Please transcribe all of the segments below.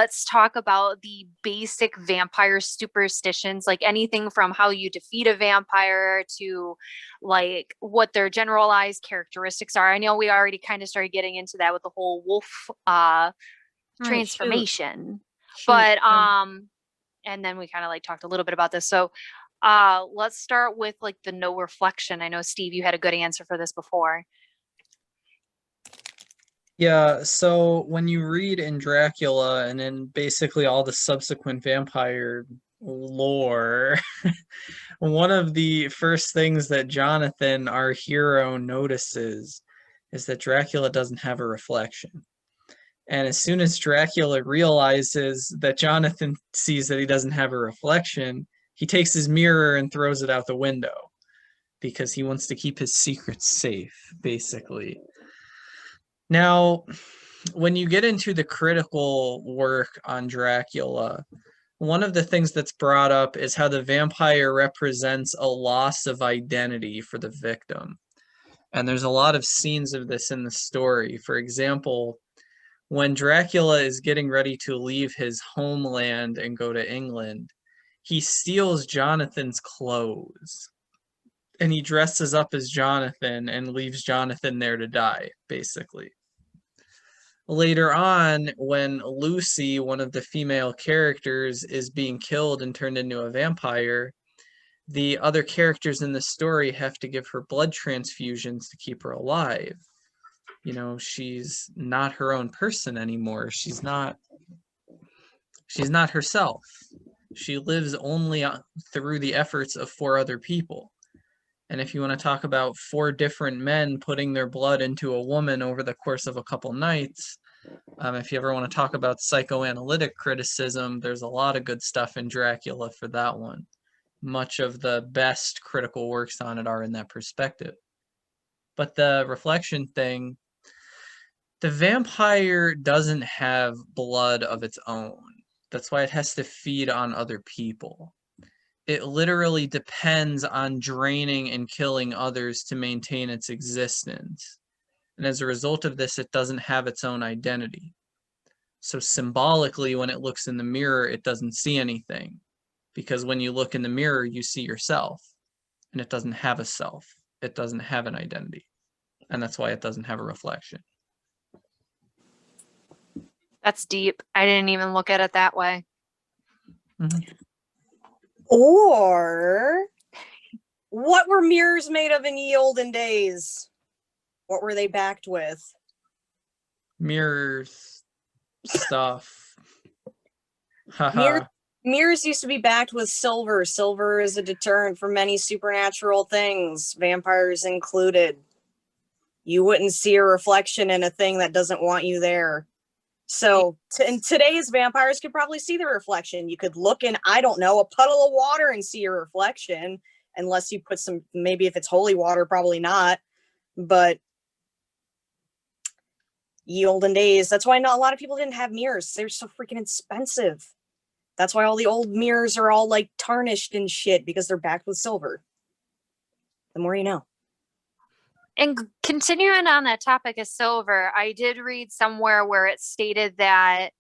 let's talk about the basic vampire superstitions, like anything from how you defeat a vampire to like what their generalized characteristics are. I know we already kind of started getting into that with the whole wolf All right, shoot, transformation. shoot. But and then we kind of like talked a little bit about this. So let's start with like the no reflection. I know Steve, you had a good answer for this before. Yeah, so when you read in Dracula and in basically all the subsequent vampire lore, one of the first things that Jonathan, our hero, notices is that Dracula doesn't have a reflection. And as soon as Dracula realizes that Jonathan sees that he doesn't have a reflection, he takes his mirror and throws it out the window because he wants to keep his secrets safe, basically. Now, when you get into the critical work on Dracula, one of the things that's brought up is how the vampire represents a loss of identity for the victim. And there's a lot of scenes of this in the story. For example, when Dracula is getting ready to leave his homeland and go to England, he steals Jonathan's clothes and he dresses up as Jonathan and leaves Jonathan there to die, basically. Later on, when Lucy, one of the female characters, is being killed and turned into a vampire, the other characters in the story have to give her blood transfusions to keep her alive. You know, she's not her own person anymore. She's not herself. She lives only through the efforts of 4 other people. And if you want to talk about 4 different men putting their blood into a woman over the course of a couple nights, if you ever want to talk about psychoanalytic criticism, there's a lot of good stuff in Dracula for that one. Much of the best critical works on it are in that perspective. But the reflection thing, the vampire doesn't have blood of its own. That's why it has to feed on other people. It literally depends on draining and killing others to maintain its existence. And as a result of this, it doesn't have its own identity. So symbolically, when it looks in the mirror, it doesn't see anything. Because when you look in the mirror, you see yourself. And it doesn't have a self. It doesn't have an identity. And that's why it doesn't have a reflection. That's deep. I didn't even look at it that way. Mm-hmm. Or what were mirrors made of in ye olden days? What were they backed with? Mirrors, stuff. Mirrors used to be backed with silver. Silver is a deterrent for many supernatural things, vampires included. You wouldn't see a reflection in a thing that doesn't want you there. So in today's vampires could probably see the reflection. You could look in, I don't know, a puddle of water and see your reflection, unless you put some, maybe if it's holy water, probably not. But ye olden days, that's why not a lot of people didn't have mirrors. They're so freaking expensive. That's why all the old mirrors are all like tarnished and shit, because they're backed with silver. The more you know. And continuing on that topic of silver, I did read somewhere where it stated that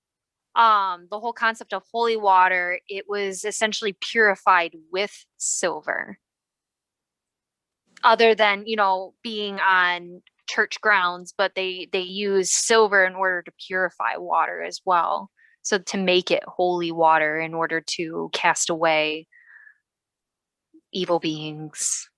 the whole concept of holy water, it was essentially purified with silver. Other than, you know, being on church grounds, but they use silver in order to purify water as well. So to make it holy water in order to cast away evil beings.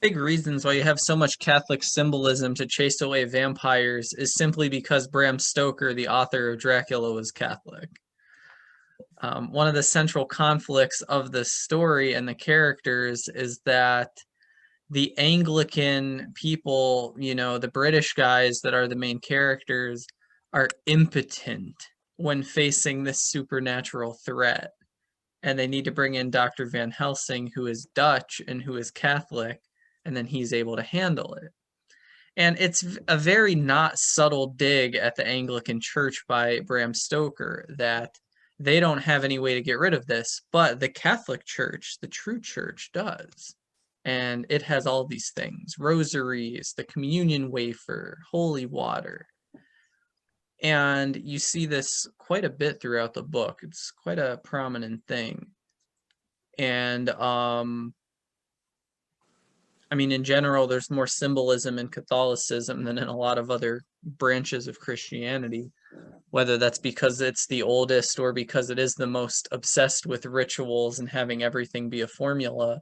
Big reasons why you have so much Catholic symbolism to chase away vampires is simply because Bram Stoker, the author of Dracula, was Catholic. One of the central conflicts of the story and the characters is that the Anglican people, you know, the British guys that are the main characters, are impotent when facing this supernatural threat. And they need to bring in Dr. Van Helsing, who is Dutch and who is Catholic, and then he's able to handle it. And it's a very not subtle dig at the Anglican Church by Bram Stoker that they don't have any way to get rid of this, but the Catholic Church, the true church, does. And it has all these things: rosaries, the communion wafer, holy water. And you see this quite a bit throughout the book. It's quite a prominent thing. And I mean, in general, there's more symbolism in Catholicism than in a lot of other branches of Christianity, whether that's because it's the oldest or because it is the most obsessed with rituals and having everything be a formula.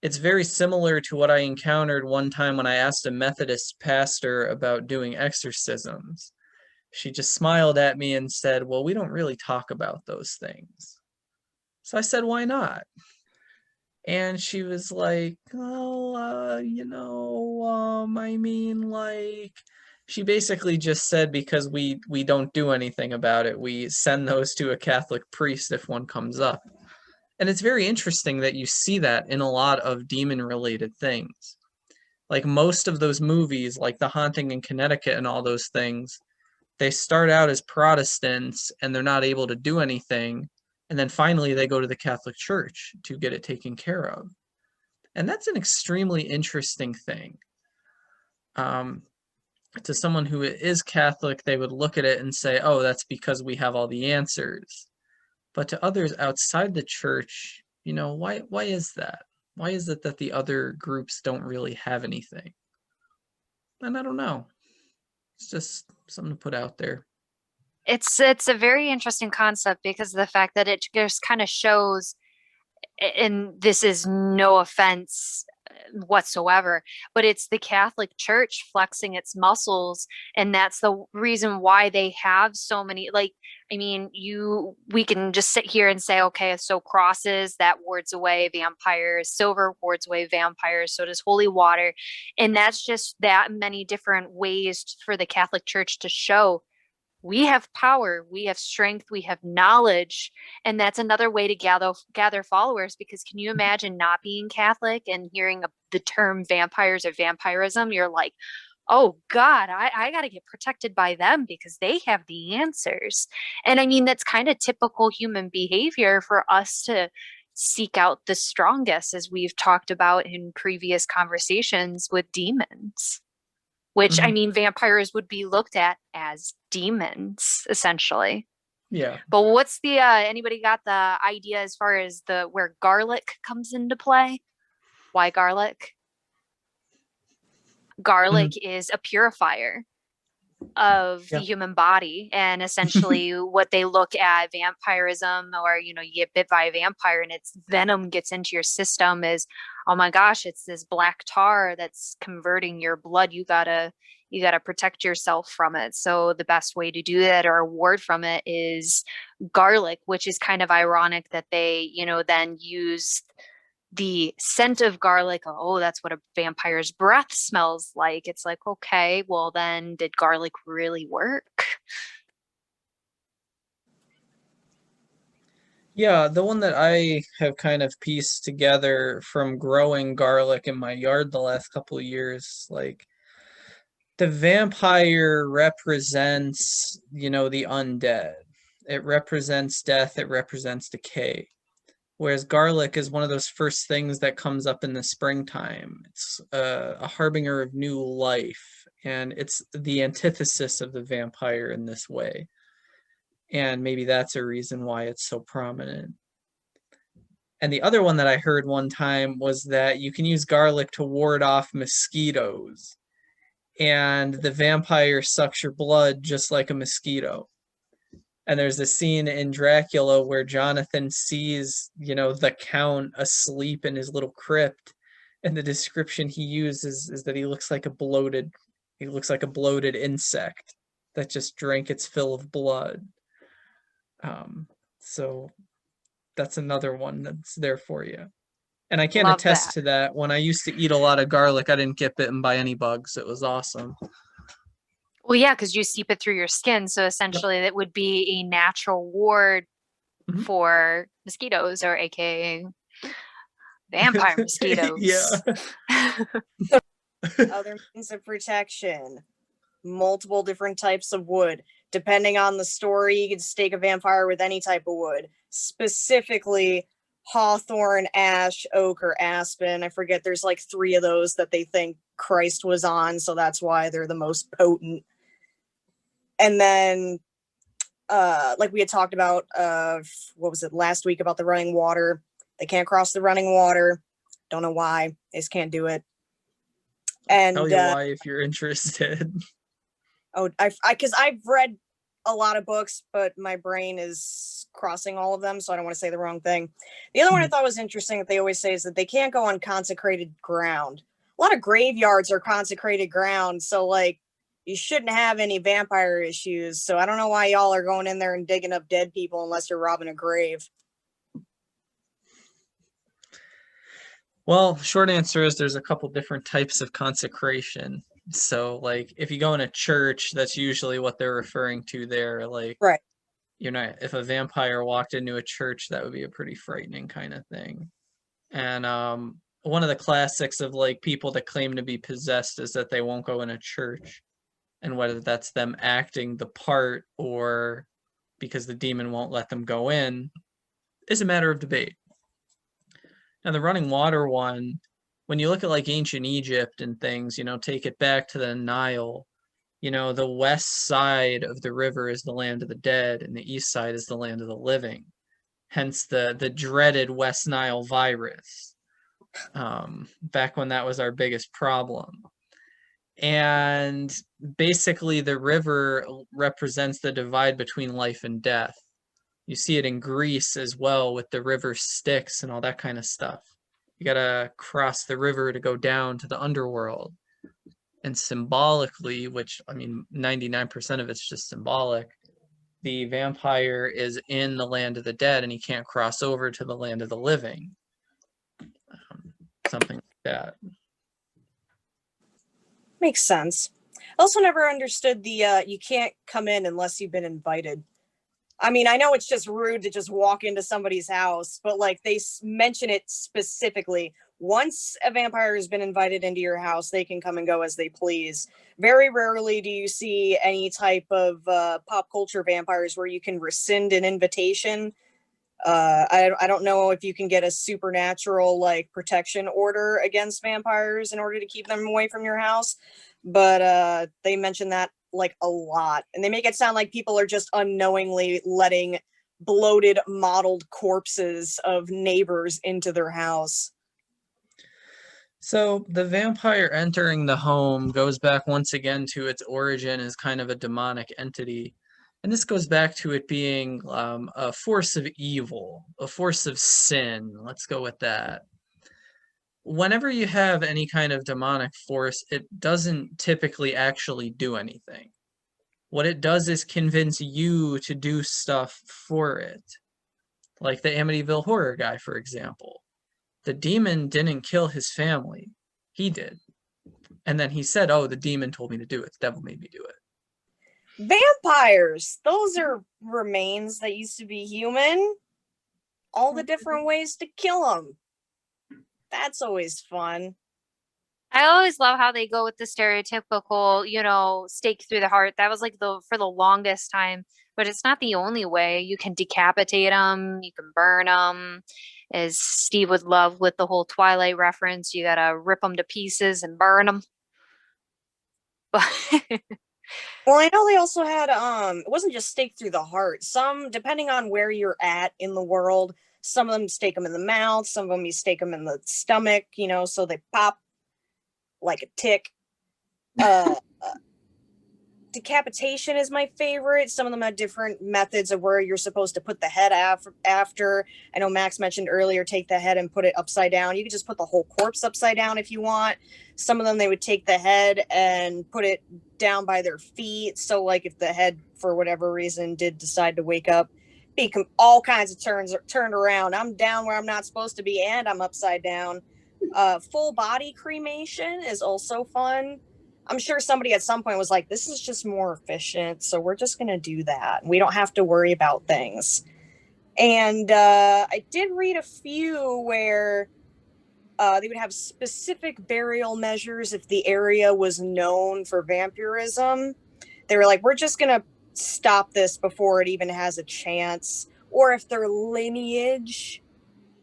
It's very similar to what I encountered one time when I asked a Methodist pastor about doing exorcisms. She just smiled at me and said, "Well, we don't really talk about those things." So I said, "Why not?" And she was like, "Oh, I mean, like," she basically just said, because we don't do anything about it. We send those to a Catholic priest if one comes up. And it's very interesting that you see that in a lot of demon-related things. Like most of those movies, like The Haunting in Connecticut and all those things, they start out as Protestants and they're not able to do anything. And then finally they go to the Catholic Church to get it taken care of. And that's an extremely interesting thing. To someone who is Catholic, they would look at it and say, oh, that's because we have all the answers. But to others outside the church, why is that? Why is it that the other groups don't really have anything? And I don't know. It's just something to put out there. It's a very interesting concept because of the fact that it just kind of shows, and this is no offense whatsoever, but it's the Catholic Church flexing its muscles, and that's the reason why they have so many, like, I mean, we can just sit here and say, okay, so crosses, that wards away vampires, silver wards away vampires, so does holy water. And that's just that many different ways for the Catholic Church to show we have power, we have strength, we have knowledge, and that's another way to gather followers. Because can you imagine not being Catholic and hearing the term vampires or vampirism? You're like, oh God, I got to get protected by them because they have the answers. And I mean, that's kind of typical human behavior for us to seek out the strongest, as we've talked about in previous conversations with demons. Which, I mean, vampires would be looked at as demons, essentially. Yeah. But what's the anybody got the idea as far as where garlic comes into play? Why garlic? Garlic is a purifier of the human body, and essentially what they look at vampirism, or you get bit by a vampire and its venom gets into your system, is, oh my gosh, it's this black tar that's converting your blood. You gotta protect yourself from it. So the best way to do that or ward from it is garlic, which is kind of ironic that they then use the scent of garlic. Oh, that's what a vampire's breath smells like. It's like, okay, well then did garlic really work? Yeah, the one that I have kind of pieced together from growing garlic in my yard the last couple of years, like the vampire represents, the undead. It represents death, it represents decay. Whereas garlic is one of those first things that comes up in the springtime. It's a harbinger of new life, and it's the antithesis of the vampire in this way. And maybe that's a reason why it's so prominent. And the other one that I heard one time was that you can use garlic to ward off mosquitoes, and the vampire sucks your blood just like a mosquito. And there's a scene in Dracula where Jonathan sees, the Count asleep in his little crypt, and the description he uses is that he looks like a bloated insect that just drank its fill of blood. So that's another one that's there for you. And I can attest to that. When I used to eat a lot of garlic, I didn't get bitten by any bugs. It was awesome. Well, yeah, because you seep it through your skin. So essentially that would be a natural ward for mosquitoes, or AKA vampire mosquitoes. Yeah. Other means of protection. Multiple different types of wood. Depending on the story, you can stake a vampire with any type of wood. Specifically, hawthorn, ash, oak, or aspen. I forget, there's like 3 of those that they think Christ was on, so that's why they're the most potent. And then like we had talked about, what was it, last week, about the running water. They can't cross the running water. Don't know why. They just can't do it. And Tell you why if you're interested. oh, because I've read a lot of books, but my brain is crossing all of them, so I don't want to say the wrong thing. The other one I thought was interesting that they always say is that they can't go on consecrated ground. A lot of graveyards are consecrated ground, so like you shouldn't have any vampire issues. So I don't know why y'all are going in there and digging up dead people unless you're robbing a grave. Well, short answer is there's a couple different types of consecration. So, like, if you go in a church, that's usually what they're referring to there. Like, Right. you know, if a vampire walked into a church, that would be a pretty frightening kind of thing. And one of the classics of like people that claim to be possessed is that they won't go in a church, and whether that's them acting the part or because the demon won't let them go in is a matter of debate. Now, the running water one, when you look at like ancient Egypt and things, you know, take it back to the Nile, you know, the west side of the river is the land of the dead and the east side is the land of the living. Hence the dreaded West Nile virus, back when that was our biggest problem. And basically the river represents the divide between life and death. You see it in Greece as well with the river Styx and all that kind of stuff. You gotta cross the river to go down to the underworld. And symbolically, which I mean 99% of it's just symbolic, the vampire is in the land of the dead and he can't cross over to the land of the living. Something like that. Makes sense. I also never understood the you can't come in unless you've been invited. I mean, I know it's just rude to just walk into somebody's house, but like they mention it specifically. Once a vampire has been invited into your house, they can come and go as they please. Very rarely do you see any type of pop culture vampires where you can rescind an invitation. I don't know if you can get a supernatural like protection order against vampires in order to keep them away from your house, but they mention that like a lot, and they make it sound like people are just unknowingly letting bloated mottled corpses of neighbors into their house. So the vampire entering the home goes back once again to its origin as kind of a demonic entity. And this goes back to it being a force of evil, a force of sin. Let's go with that. Whenever you have any kind of demonic force, it doesn't typically actually do anything. What it does is convince you to do stuff for it. Like the Amityville horror guy, for example. The demon didn't kill his family. He did. And then he said, oh, the demon told me to do it. The devil made me do it. Vampires, those are remains that used to be human. All the different ways to kill them. That's always fun. I always love how they go with the stereotypical, you know, stake through the heart. That was like for the longest time, but it's not the only way. You can decapitate them, you can burn them. As Steve would love with the whole Twilight reference, you gotta rip them to pieces and burn them. But Well, I know they also had it wasn't just stake through the heart. Some, depending on where you're at in the world, some of them stake them in the mouth, some of them you stake them in the stomach, you know, so they pop like a tick. Decapitation is my favorite. Some of them have different methods of where you're supposed to put the head after. I know Max mentioned earlier, take the head and put it upside down. You could just put the whole corpse upside down if you want. Some of them, they would take the head and put it down by their feet. So like if the head, for whatever reason, did decide to wake up, all kinds of turned around. I'm down where I'm not supposed to be and I'm upside down. Full body cremation is also fun. I'm sure somebody at some point was like, this is just more efficient, so we're just going to do that. We don't have to worry about things. And I did read a few where they would have specific burial measures if the area was known for vampirism. They were like, we're just going to stop this before it even has a chance. Or if their lineage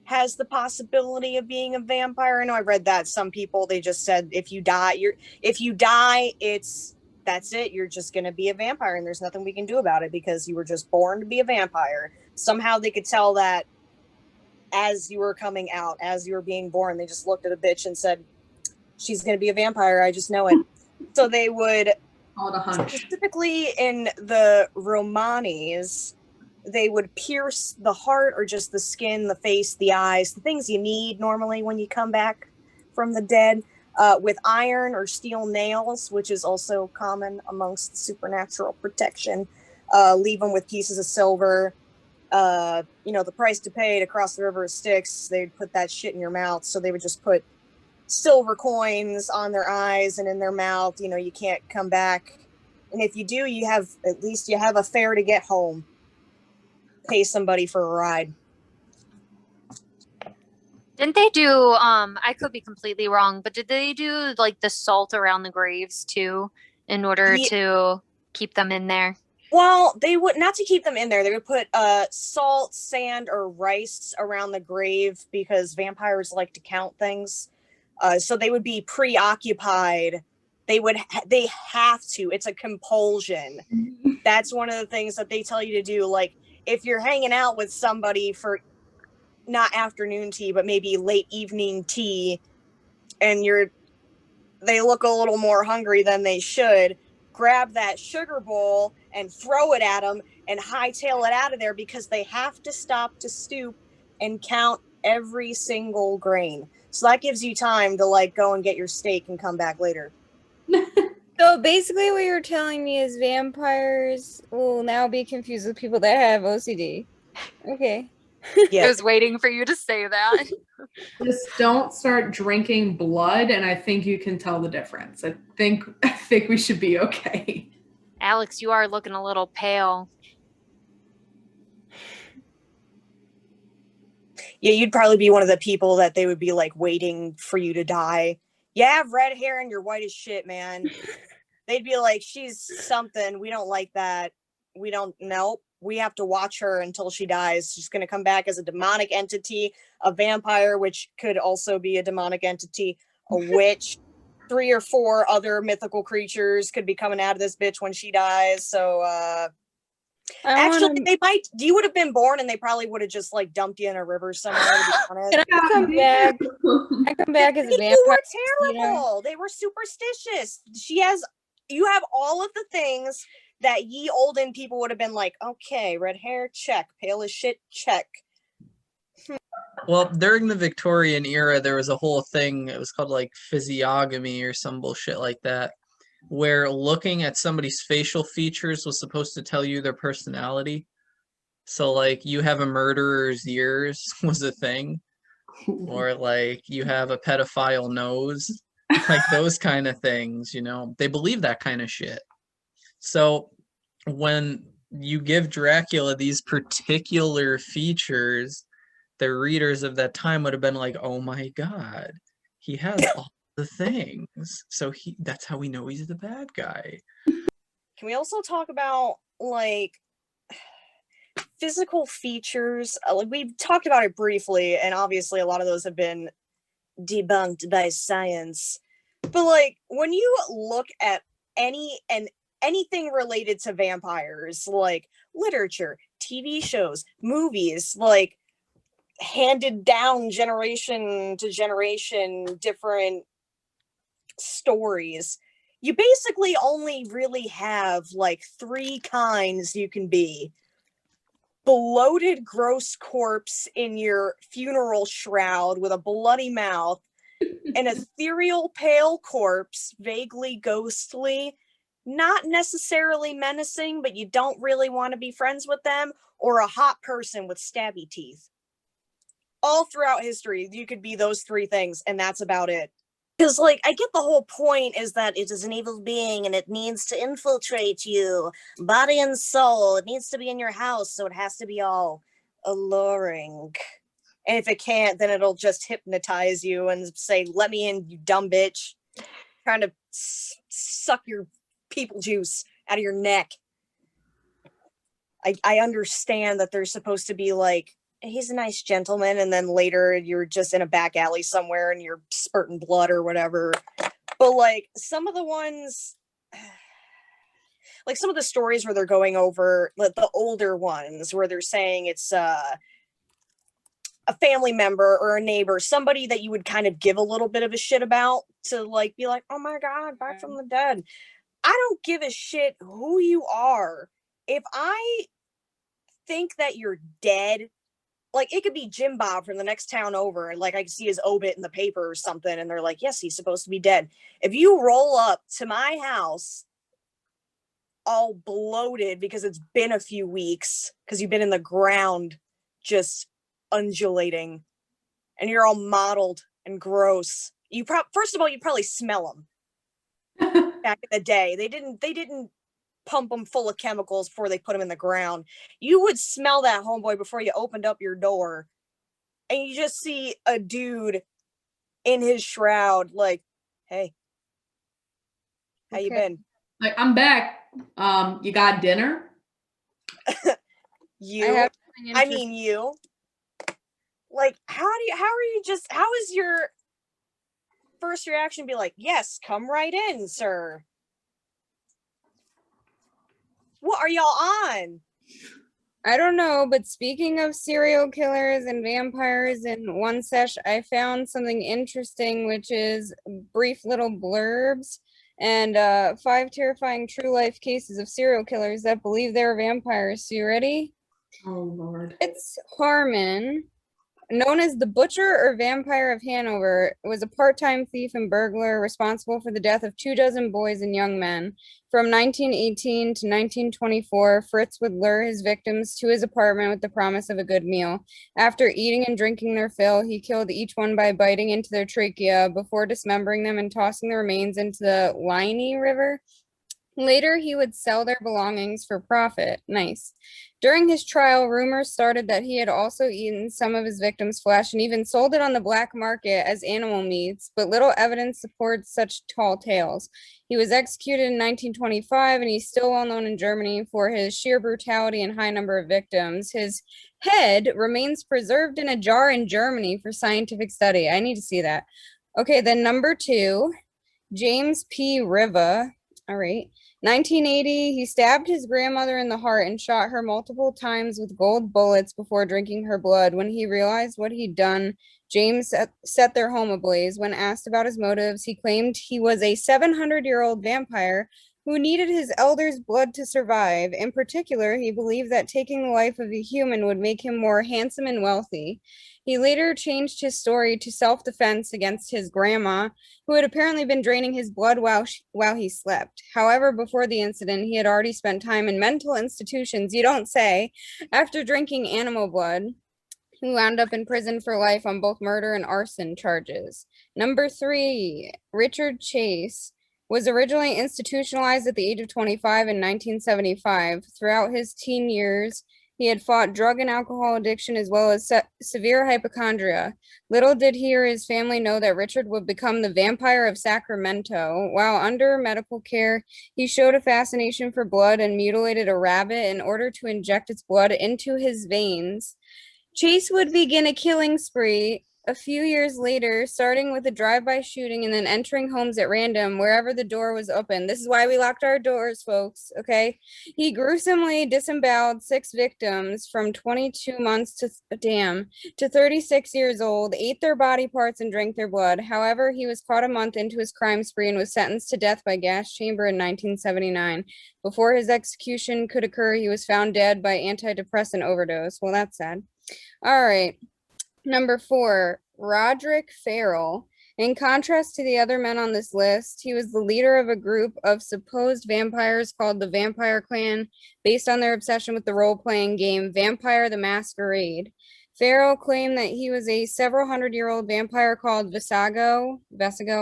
has the possibility of being a vampire. I know I read that some people, they just said if you die, it's that's it. You're just going to be a vampire, and there's nothing we can do about it because you were just born to be a vampire. Somehow they could tell that as you were coming out, as you were being born. They just looked at a bitch and said, she's going to be a vampire. I just know it. So they would, specifically in the Romanis, they would pierce the heart or just the skin, the face, the eyes, the things you need normally when you come back from the dead, with iron or steel nails, which is also common amongst supernatural protection. Leave them with pieces of silver. The price to pay to cross the river of Styx, they'd put that shit in your mouth. So they would just put silver coins on their eyes and in their mouth. You can't come back. And if you do, you have a fare to get home. Pay somebody for a ride. Didn't they do, I could be completely wrong, but did they do like the salt around the graves too in order to keep them in there? Well, they would not to keep them in there. They would put salt, sand, or rice around the grave because vampires like to count things. So they would be preoccupied. They have to. It's a compulsion. That's one of the things that they tell you to do. Like if you're hanging out with somebody for not afternoon tea, but maybe late evening tea, and they look a little more hungry than they should, grab that sugar bowl and throw it at them and hightail it out of there because they have to stop to stoop and count every single grain. So that gives you time to like go and get your steak and come back later. So basically what you're telling me is vampires will now be confused with people that have OCD. Okay. I was waiting for you to say that. Just don't start drinking blood, and I think you can tell the difference. I think we should be okay. Alex, you are looking a little pale. Yeah, you'd probably be one of the people that they would be like waiting for you to die. You have red hair and you're white as shit, man. They'd be like, she's something. We don't like that. We don't know. We have to watch her until she dies. She's going to come back as a demonic entity, a vampire, which could also be a demonic entity, a witch. 3 or 4 other mythical creatures could be coming out of this bitch when she dies. So, they might. You would have been born, and they probably would have just like dumped you in a river somewhere. To be honest. Can I come back? I come back as a vampire. You were terrible. They were superstitious. You have all of the things that ye olden people would have been like, okay, red hair, check. Pale as shit, check. Well, during the Victorian era, there was a whole thing. It was called like physiognomy or some bullshit like that, where looking at somebody's facial features was supposed to tell you their personality. So like you have a murderer's ears was a thing, or like you have a pedophile nose, like those kind of things, they believe that kind of shit. So when you give Dracula these particular features, the readers of that time would have been like, oh my God, he has all the things. So that's how we know he's the bad guy. Can we also talk about like physical features? Like we've talked about it briefly, and obviously a lot of those have been debunked by science. But like when you look at anything related to vampires, like literature, TV shows, movies, like handed down generation to generation, different stories, you basically only really have like 3 kinds you can be. Bloated, gross corpse in your funeral shroud with a bloody mouth, an ethereal, pale corpse, vaguely ghostly, not necessarily menacing, but you don't really want to be friends with them, or a hot person with stabby teeth. All throughout history, you could be those 3 things, and that's about it. Because, like, I get the whole point is that it is an evil being, and it needs to infiltrate you, body and soul. It needs to be in your house, so it has to be all alluring. And if it can't, then it'll just hypnotize you and say, let me in, you dumb bitch. Trying to suck your people juice out of your neck. I understand that they're supposed to be like, he's a nice gentleman, and then later you're just in a back alley somewhere and you're spurting blood or whatever. But like some of the ones, like some of the stories where they're going over the older ones where they're saying it's a family member or a neighbor, somebody that you would kind of give a little bit of a shit about, to like be like, oh my God, back from the dead. I don't give a shit who you are. If I think that you're dead, like it could be Jim Bob from the next town over, and like I can see his obit in the paper or something, and they're like, yes, he's supposed to be dead. If you roll up to my house all bloated because it's been a few weeks, because you've been in the ground just undulating, and you're all mottled and gross, first of all, you probably smell them. Back in the day, they didn't pump them full of chemicals before they put them in the ground. You would smell that, homeboy, before you opened up your door, and you just see a dude in his shroud, like, hey, how you been? Like, I'm back. You got dinner? You, I mean you. Like, how is your first reaction be like, yes, come right in, sir? What are y'all on? I don't know, but speaking of serial killers and vampires in one sesh, I found something interesting, which is brief little blurbs and 5 terrifying true life cases of serial killers that believe they're vampires. So you ready? Oh, Lord. It's Harmon, known as the Butcher or Vampire of Hanover, was a part-time thief and burglar responsible for the death of 24 boys and young men. From 1918 to 1924, Fritz would lure his victims to his apartment with the promise of a good meal. After eating and drinking their fill, he killed each one by biting into their trachea before dismembering them and tossing the remains into the Liney River. Later, he would sell their belongings for profit. Nice. During his trial, rumors started that he had also eaten some of his victims' flesh and even sold it on the black market as animal meats, but little evidence supports such tall tales. He was executed in 1925, and he's still well known in Germany for his sheer brutality and high number of victims. His head remains preserved in a jar in Germany for scientific study. I need to see that. Okay, then number 2, James P. Riva. All right. 1980, he stabbed his grandmother in the heart and shot her multiple times with gold bullets before drinking her blood. When he realized what he'd done, James set their home ablaze. When asked about his motives, he claimed he was a 700-year-old vampire who needed his elder's blood to survive. In particular, he believed that taking the life of a human would make him more handsome and wealthy. He later changed his story to self-defense against his grandma, who had apparently been draining his blood while he slept. However, before the incident, he had already spent time in mental institutions, you don't say, after drinking animal blood. He wound up in prison for life on both murder and arson charges. Number 3, Richard Chase was originally institutionalized at the age of 25 in 1975. Throughout his teen years, he had fought drug and alcohol addiction as well as severe hypochondria. Little did he or his family know that Richard would become the Vampire of Sacramento. While under medical care, he showed a fascination for blood and mutilated a rabbit in order to inject its blood into his veins. Chase would begin a killing spree a few years later, starting with a drive-by shooting and then entering homes at random wherever the door was open. This is why we locked our doors, folks, okay? He gruesomely disemboweled 6 victims from 22 months to 36 years old, ate their body parts and drank their blood. However, he was caught a month into his crime spree and was sentenced to death by gas chamber in 1979. Before his execution could occur, he was found dead by antidepressant overdose. Well, that's sad. All right. Number 4, Roderick Farrell. In contrast to the other men on this list, he was the leader of a group of supposed vampires called the Vampire Clan, based on their obsession with the role-playing game Vampire the Masquerade. Farrell claimed that he was a several hundred-year-old vampire called Vesigo,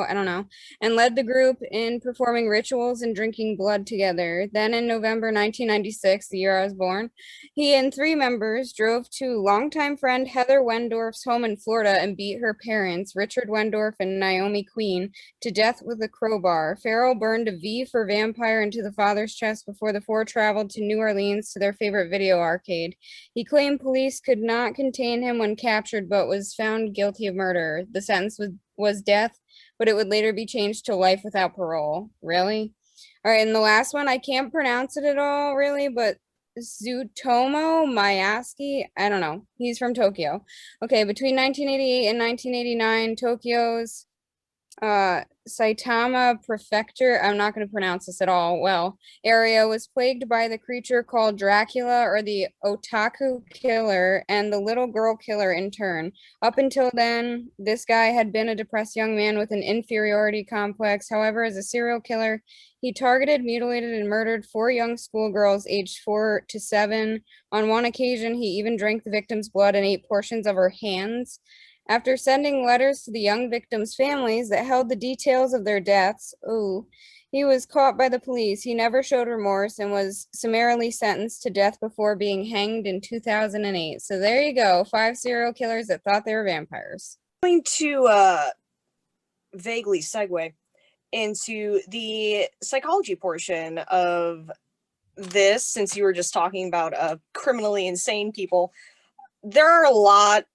I don't know, and led the group in performing rituals and drinking blood together. Then in November 1996, the year I was born, he and 3 members drove to longtime friend Heather Wendorf's home in Florida and beat her parents, Richard Wendorf and Naomi Queen, to death with a crowbar. Farrell burned a V for vampire into the father's chest before the 4 traveled to New Orleans to their favorite video arcade. He claimed police could not contain him when captured, but was found guilty of murder. The sentence was death, but it would later be changed to life without parole. Really? All right, and the last one, I can't pronounce it at all, really, but Tsutomu Mayaski, I don't know. He's from Tokyo. Okay, between 1988 and 1989, Tokyo's Saitama Prefecture, I'm not going to pronounce this at all well, area was plagued by the creature called Dracula, or the otaku killer, and the little girl killer in turn. Up until then, this guy had been a depressed young man with an inferiority complex. However, as a serial killer, he targeted, mutilated, and murdered 4 young schoolgirls aged 4 to 7. On one occasion, he even drank the victim's blood and ate portions of her hands. After sending letters to the young victims' families that held the details of their deaths, he was caught by the police. He never showed remorse and was summarily sentenced to death before being hanged in 2008. So there you go, 5 serial killers that thought they were vampires. I'm going to vaguely segue into the psychology portion of this, since you were just talking about criminally insane people. There are a lot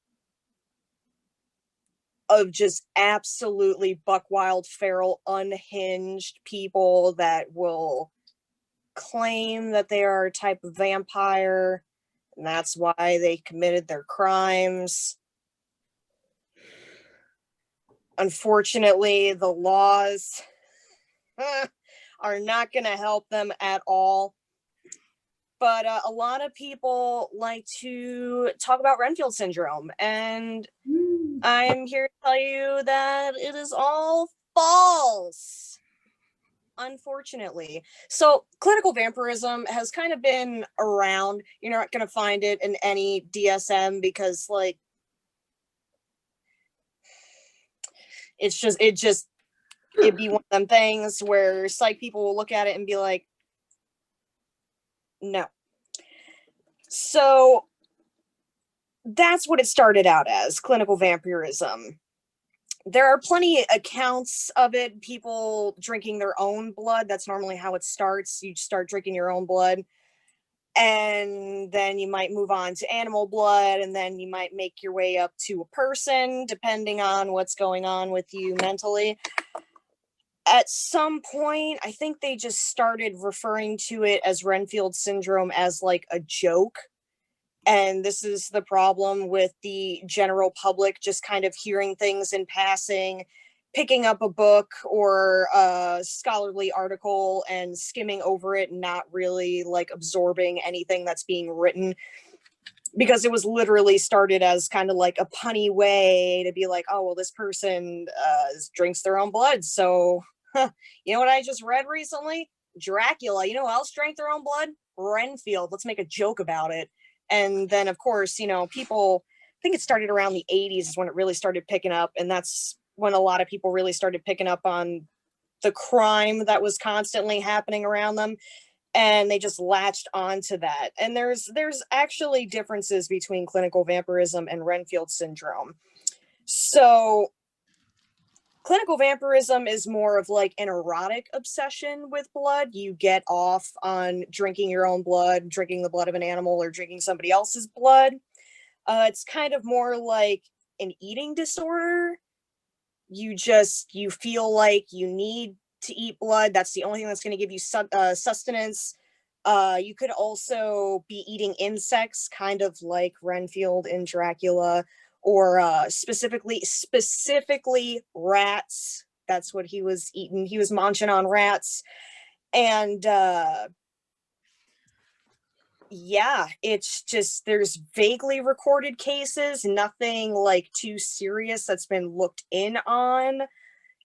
of just absolutely buck wild, feral, unhinged people that will claim that they are a type of vampire, and that's why they committed their crimes. Unfortunately, the laws are not going to help them at all. But a lot of people like to talk about Renfield syndrome, and I'm here to tell you that it is all false, unfortunately. So clinical vampirism has kind of been around. You're not going to find it in any DSM because, like, it'd be one of them things where psych people will look at it and be like, no. So that's what it started out as, clinical vampirism. There are plenty of accounts of it, people drinking their own blood. That's normally how it starts. You start drinking your own blood, and then you might move on to animal blood, and then you might make your way up to a person, depending on what's going on with you mentally. At some point, I think they just started referring to it as Renfield syndrome as like a joke. And this is the problem with the general public just kind of hearing things in passing, picking up a book or a scholarly article and skimming over it and not really like absorbing anything that's being written, because it was literally started as kind of like a punny way to be like, oh, well, this person drinks their own blood. So, you know what I just read recently? Dracula. You know who else drank their own blood? Renfield. Let's make a joke about it. And then, of course, you know, people, I think it started around the 80s is when it really started picking up. And that's when a lot of people really started picking up on the crime that was constantly happening around them. And they just latched onto that. And there's actually differences between clinical vampirism and Renfield syndrome. So clinical vampirism is more of like an erotic obsession with blood. You get off on drinking your own blood, drinking the blood of an animal, or drinking somebody else's blood. It's kind of more like an eating disorder. You feel like you need to eat blood. That's the only thing that's going to give you sustenance. You could also be eating insects, kind of like Renfield in Dracula, or specifically rats. That's what he was eating. He was munching on rats. And yeah, it's just, there's vaguely recorded cases, nothing like too serious that's been looked in on.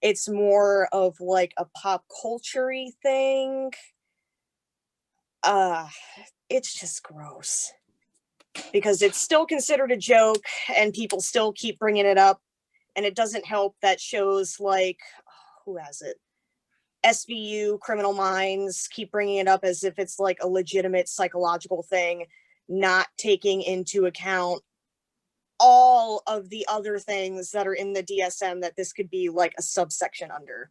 It's more of like a pop culture-y thing. It's just gross, because it's still considered a joke and people still keep bringing it up. And it doesn't help that shows like, who has it? SVU, Criminal Minds keep bringing it up as if it's like a legitimate psychological thing, not taking into account all of the other things that are in the DSM that this could be like a subsection under.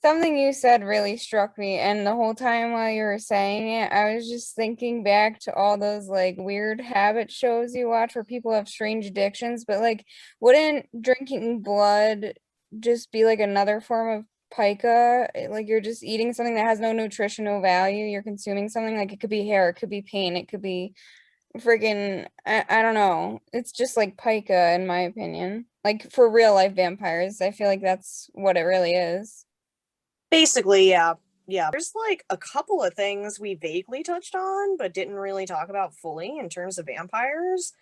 Something you said really struck me, and the whole time while you were saying it, I was just thinking back to all those like weird habit shows you watch where people have strange addictions, but like, wouldn't drinking blood just be like another form of pica, like you're just eating something that has no nutritional value. You're consuming something like it could be hair, it could be paint, it could be friggin' I don't know. It's just like pica in my opinion. Like for real life vampires, I feel like that's what it really is. Basically, yeah. Yeah. There's like a couple of things we vaguely touched on, but didn't really talk about fully in terms of vampires.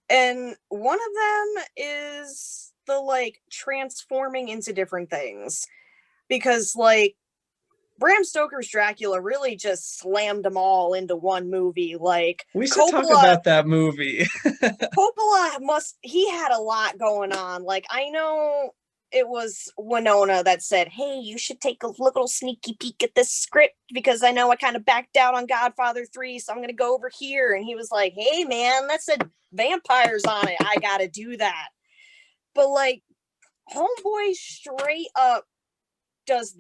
And one of them is the like transforming into different things. Because like Bram Stoker's Dracula really just slammed them all into one movie. Like We should talk about that movie. Coppola he had a lot going on. Like I know it was Winona that said, "Hey, you should take a little sneaky peek at this script because I know I kind of backed out on Godfather 3, so I'm going to go over here." And he was like, "Hey man, that said vampires on it. I got to do that." But like Homeboy straight up does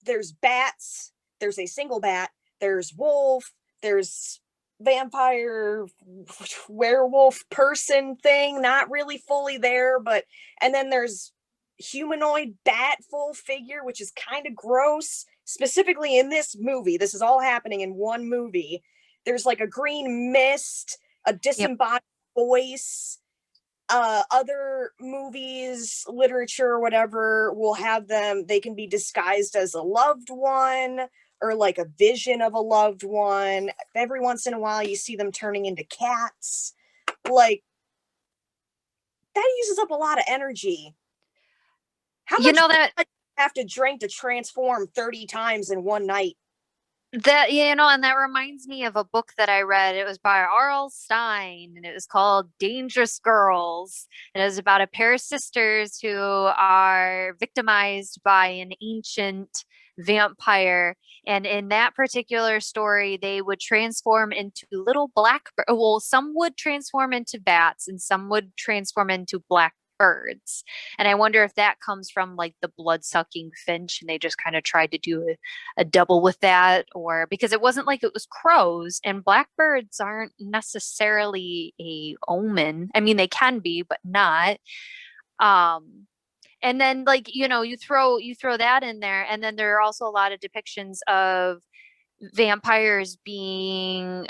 there's bats, there's a single bat, there's wolf, there's vampire werewolf person thing, not really fully there, but and then there's humanoid bat full figure, which is kind of gross. Specifically in this movie, this is all happening in one movie. There's like a green mist, a disembodied voice. Other movies, literature, whatever, will have them, they can be disguised as a loved one or like a vision of a loved one. Every once in a while, you see them turning into cats. Like, that uses up a lot of energy. How much that do you have to drink to transform 30 times in one night? That, and that reminds me of a book that I read. It was by R.L. Stein, and it was called Dangerous Girls. And it was about a pair of sisters who are victimized by an ancient vampire. And in that particular story, they would transform into little well, some would transform into bats and some would transform into black birds. And I wonder if that comes from like the blood-sucking finch and they just kind of tried to do a double with that, or because it wasn't like it was crows, and blackbirds aren't necessarily a omen. I mean, they can be, but not. And then like, you throw that in there, and then there are also a lot of depictions of vampires being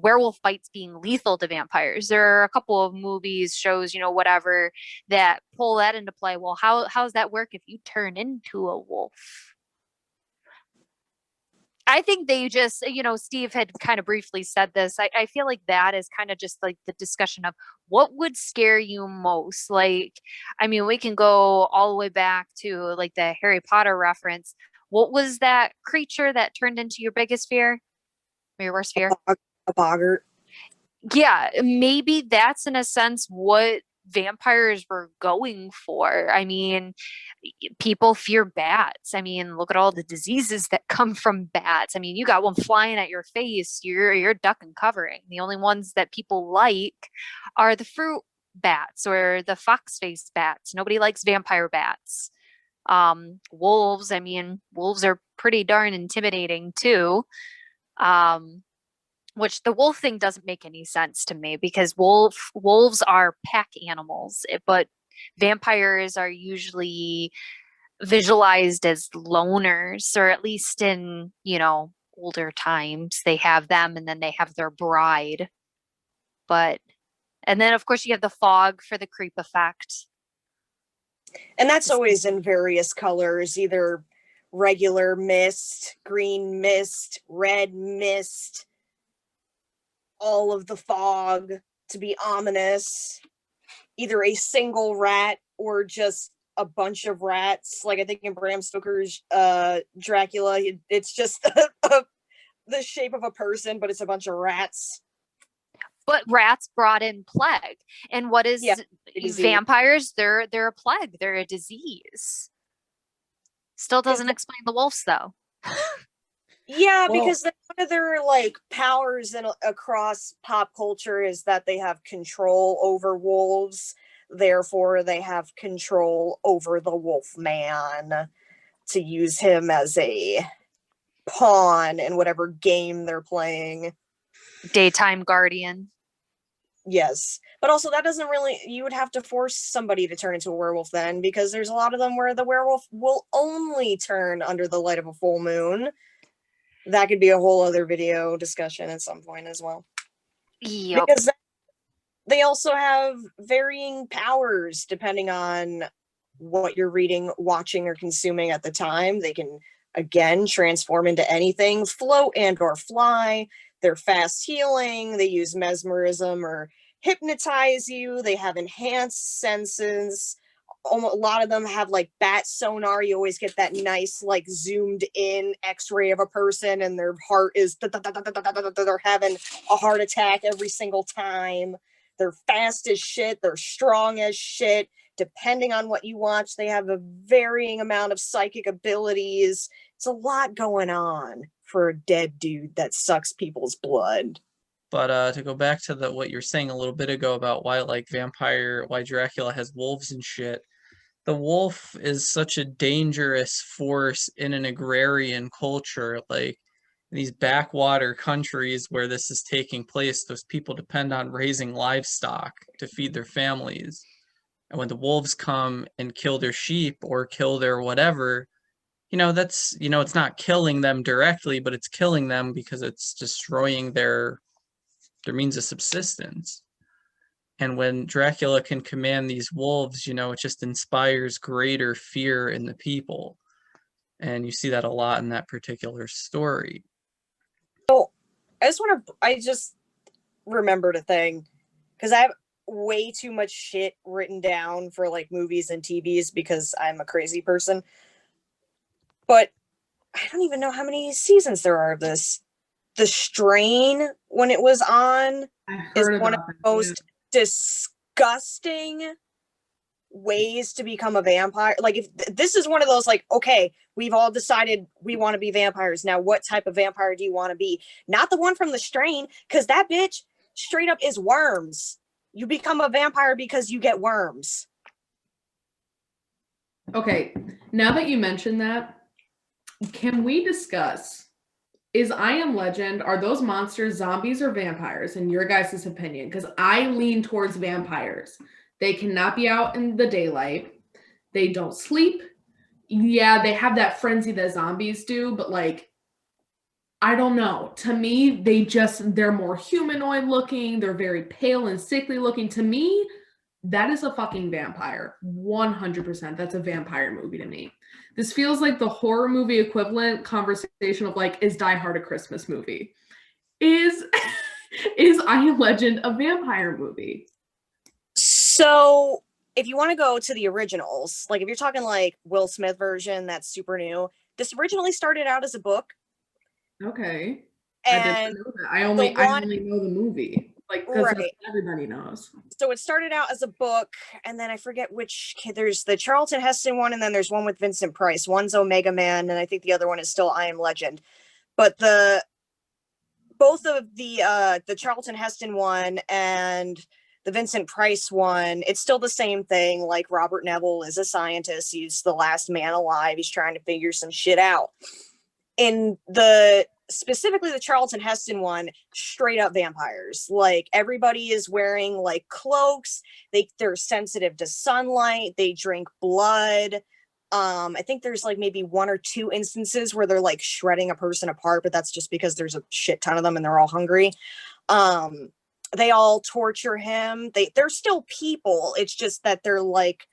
werewolf bites being lethal to vampires. There are a couple of movies, shows, whatever, that pull that into play. Well, how does that work if you turn into a wolf? I think they just, Steve had kind of briefly said this. I feel like that is kind of just like the discussion of what would scare you most. Like, I mean, we can go all the way back to like the Harry Potter reference. What was that creature that turned into your biggest fear? Or your worst fear? A boggart. Yeah, maybe that's in a sense what vampires were going for. I mean, people fear bats. I mean, look at all the diseases that come from bats. I mean, you got one flying at your face, you're ducking covering. The only ones that people like are the fruit bats or the fox-faced bats. Nobody likes vampire bats. Wolves, I mean, wolves are pretty darn intimidating too. Which the wolf thing doesn't make any sense to me because wolves are pack animals, but vampires are usually visualized as loners, or at least in, older times they have them and then they have their bride. And then of course you have the fog for the creep effect. And that's always in various colors, either regular mist, green mist, red mist, all of the fog to be ominous, either a single rat or just a bunch of rats. Like I think in Bram Stoker's Dracula, it's just the shape of a person, but it's a bunch of rats. But rats brought in plague. And what is vampires? They're a plague. They're a disease. Still doesn't explain the wolves though. Yeah, because one of their like powers across pop culture is that they have control over wolves. Therefore, they have control over the wolf man to use him as a pawn in whatever game they're playing. Daytime guardian. Yes. But also that doesn't really, you would have to force somebody to turn into a werewolf then, because there's a lot of them where the werewolf will only turn under the light of a full moon. That could be a whole other video discussion at some point as well. Yep. Because they also have varying powers depending on what you're reading, watching, or consuming at the time. They can, again, transform into anything, float and or fly. They're fast healing. They use mesmerism or hypnotize you. They have enhanced senses. A lot of them have like bat sonar. You always get that nice like zoomed in x-ray of a person and their heart is they're having a heart attack every single time. They're fast as shit. They're strong as shit. Depending on what you watch, they have a varying amount of psychic abilities. It's a lot going on for a dead dude that sucks people's blood. But to go back to what you're saying a little bit ago about why why Dracula has wolves and shit, the wolf is such a dangerous force in an agrarian culture. Like these backwater countries where this is taking place, those people depend on raising livestock to feed their families. And when the wolves come and kill their sheep or kill their whatever, that's, it's not killing them directly, but it's killing them because it's destroying their means of subsistence. And when Dracula can command these wolves, it just inspires greater fear in the people. And you see that a lot in that particular story. I just remembered a thing, because I have way too much shit written down for like movies and TVs because I'm a crazy person. But I don't even know how many seasons there are of this. The Strain, when it was on, is one of the most disgusting ways to become a vampire. Like, if this is one of those, like, okay, we've all decided we want to be vampires. Now, what type of vampire do you want to be? Not the one from The Strain, because that bitch straight up is worms. You become a vampire because you get worms. Okay, now that you mentioned that, can we discuss, is I Am Legend, are those monsters zombies or vampires in your guys' opinion? Because I lean towards vampires. They cannot be out in the daylight. They don't sleep. Yeah, they have that frenzy that zombies do, but like, I don't know. To me, they're more humanoid looking. They're very pale and sickly looking. To me, that is a fucking vampire. 100%. That's a vampire movie to me. This feels like the horror movie equivalent conversation of like, is Die Hard a Christmas movie? Is I Am Legend a vampire movie? So if you want to go to the originals, like if you're talking like Will Smith version, that's super new. This originally started out as a book. Okay. And I didn't know that. I only know the movie. Like, because right. Everybody knows. So it started out as a book, and then I forget which. There's the Charlton Heston one, and then there's one with Vincent Price. One's Omega Man, and I think the other one is still I Am Legend. But both of the Charlton Heston one and the Vincent Price one, it's still the same thing. Like, Robert Neville is a scientist. He's the last man alive. He's trying to figure some shit out. In specifically the Charlton Heston one, straight up vampires. Like, everybody is wearing like cloaks. They're sensitive to sunlight. They drink blood. I think there's like maybe 1 or 2 instances where they're like shredding a person apart, but that's just because there's a shit ton of them and they're all hungry. They all torture him. They're still people. It's just that they're like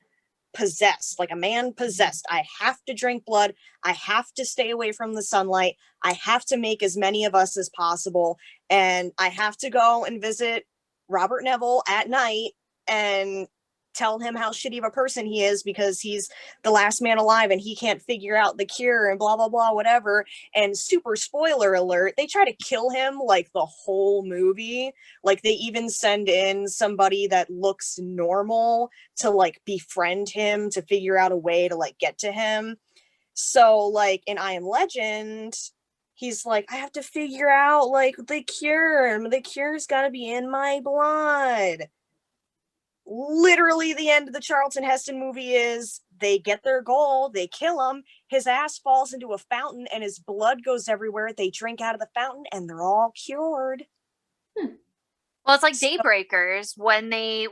possessed, like a man possessed. I have to drink blood. I have to stay away from the sunlight. I have to make as many of us as possible. And I have to go and visit Robert Neville at night and tell him how shitty of a person he is because he's the last man alive and he can't figure out the cure and blah, blah, blah, whatever. And super spoiler alert, they try to kill him like the whole movie. Like, they even send in somebody that looks normal to like befriend him to figure out a way to like get to him. So like in I Am Legend, he's like, I have to figure out like the cure. The cure's got to be in my blood. Literally the end of the Charlton Heston movie is they get their goal, they kill him, his ass falls into a fountain and his blood goes everywhere. They drink out of the fountain and they're all cured. Well, Well, it's like So- Daybreakers when they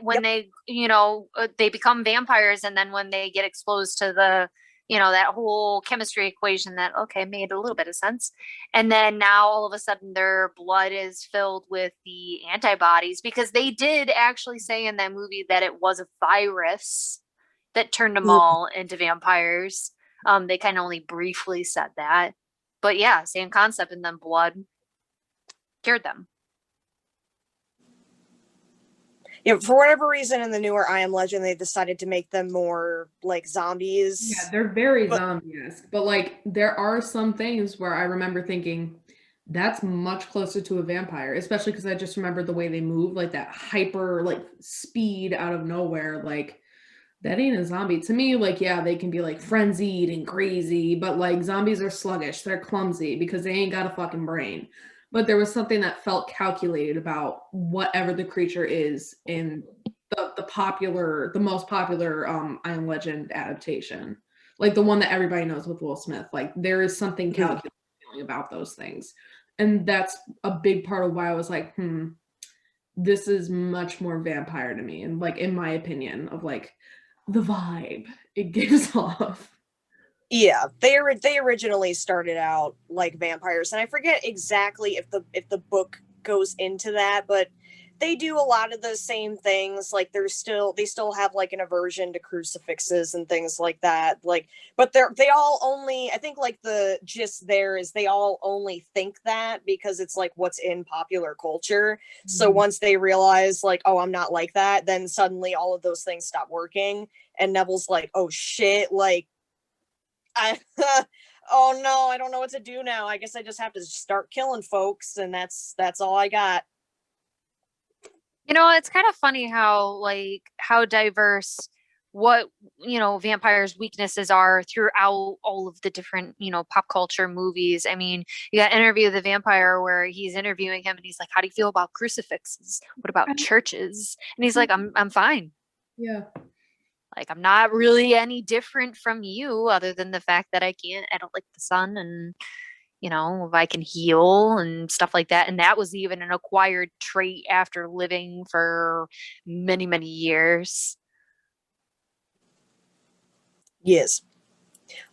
they become vampires, and then when they get exposed to the that whole chemistry equation that made a little bit of sense, and then now all of a sudden their blood is filled with the antibodies, because they did actually say in that movie that it was a virus that turned them all into vampires. They kind of only briefly said that, but yeah, same concept, and then blood cured them. Yeah, for whatever reason in the newer I Am Legend, they decided to make them more like zombies. Yeah, they're very But- zombie-esque, but like there are some things where I remember thinking that's much closer to a vampire, especially because I just remember the way they move, like that hyper like speed out of nowhere. Like that ain't a zombie to me. Like, yeah, they can be like frenzied and crazy, but like zombies are sluggish, they're clumsy because they ain't got a fucking brain. But there was something that felt calculated about whatever the creature is in the most popular I Am Legend adaptation, like the one that everybody knows with Will Smith. Like there is something calculated about those things, and that's a big part of why I was like, this is much more vampire to me, and like in my opinion of like the vibe it gives off. Yeah, they originally started out like vampires, and I forget exactly if the book goes into that, but they do a lot of the same things. Like they still have like an aversion to crucifixes and things like that. Like, but they all only, I think like the gist there is they all only think that because it's like what's in popular culture. So once they realize like, oh, I'm not like that, then suddenly all of those things stop working, and Neville's like, oh shit, like oh no, I don't know what to do now. I guess I just have to start killing folks, and that's all I got. It's kind of funny how diverse what vampires' weaknesses are throughout all of the different pop culture movies. I mean, you got Interview with the Vampire where he's interviewing him and he's like, how do you feel about crucifixes? What about churches? And he's like, I'm fine. Yeah. Like, I'm not really any different from you, other than the fact that I don't like the sun, and if I can heal and stuff like that. And that was even an acquired trait after living for many, many years. Yes.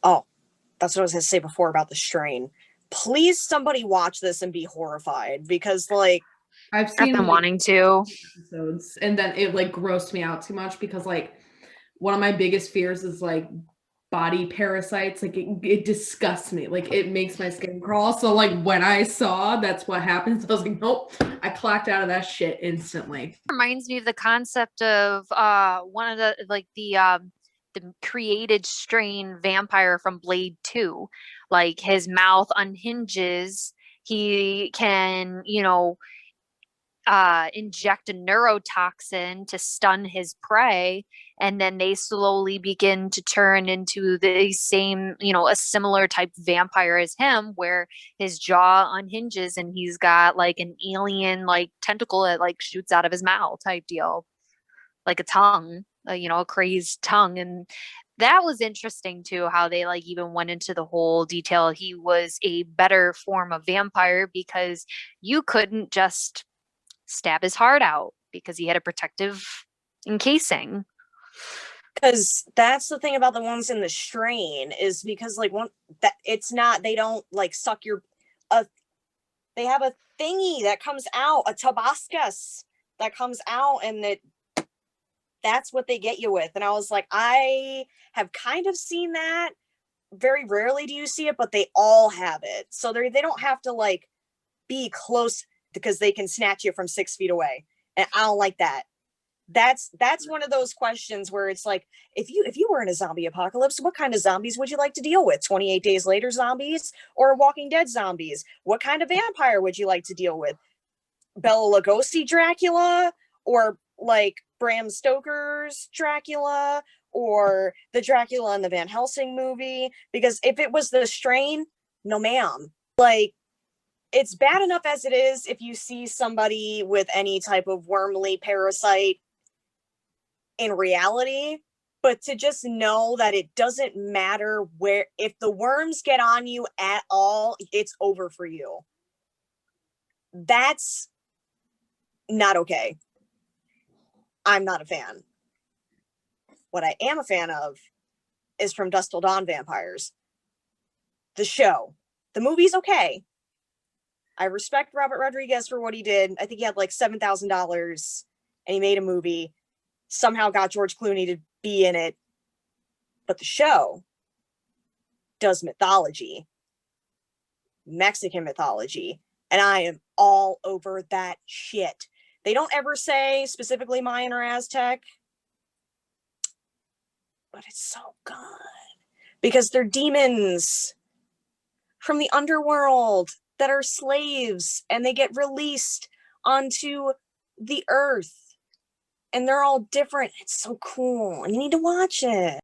Oh, that's what I was gonna say before about the strain. Please, somebody watch this and be horrified, because like I've I've seen been like, wanting to. episodes, and then it like grossed me out too much because like one of my biggest fears is like body parasites. Like it disgusts me. Like it makes my skin crawl. So like when I saw that's what happens, I was like, nope. I clocked out of that shit instantly. Reminds me of the concept of one of the created strain vampire from Blade 2. Like his mouth unhinges. He can, inject a neurotoxin to stun his prey, and then they slowly begin to turn into the same, a similar type vampire as him, where his jaw unhinges and he's got like an alien like tentacle that like shoots out of his mouth type deal, like a tongue, a crazed tongue. And that was interesting too, how they like even went into the whole detail. He was a better form of vampire because you couldn't just stab his heart out because he had a protective encasing. because that's the thing about the ones in the strain, is because like one that it's not, they don't like suck your they have a thingy that comes out, a tabascus that comes out, and that's what they get you with. And I was like, I have kind of seen that. Very rarely do you see it, but they all have it. So they don't have to like be close, because they can snatch you from 6 feet away. And I don't like that. That's one of those questions where it's like, if you were in a zombie apocalypse, what kind of zombies would you like to deal with? 28 Days Later zombies or Walking Dead zombies? What kind of vampire would you like to deal with? Bela Lugosi Dracula, or like Bram Stoker's Dracula, or the Dracula in the Van Helsing movie? Because if it was the strain, no ma'am. Like, it's bad enough as it is if you see somebody with any type of wormly parasite in reality, but to just know that it doesn't matter where, if the worms get on you at all, it's over for you. That's not okay. I'm not a fan. What I am a fan of is From Dusk Till Dawn Vampires. The show. The movie's okay. I respect Robert Rodriguez for what he did. I think he had like $7,000 and he made a movie. Somehow got George Clooney to be in it. But the show does mythology. Mexican mythology. And I am all over that shit. They don't ever say specifically Mayan or Aztec. But it's so good. Because they're demons from the underworld that are slaves. And they get released onto the earth. And they're all different. It's so cool. And you need to watch it.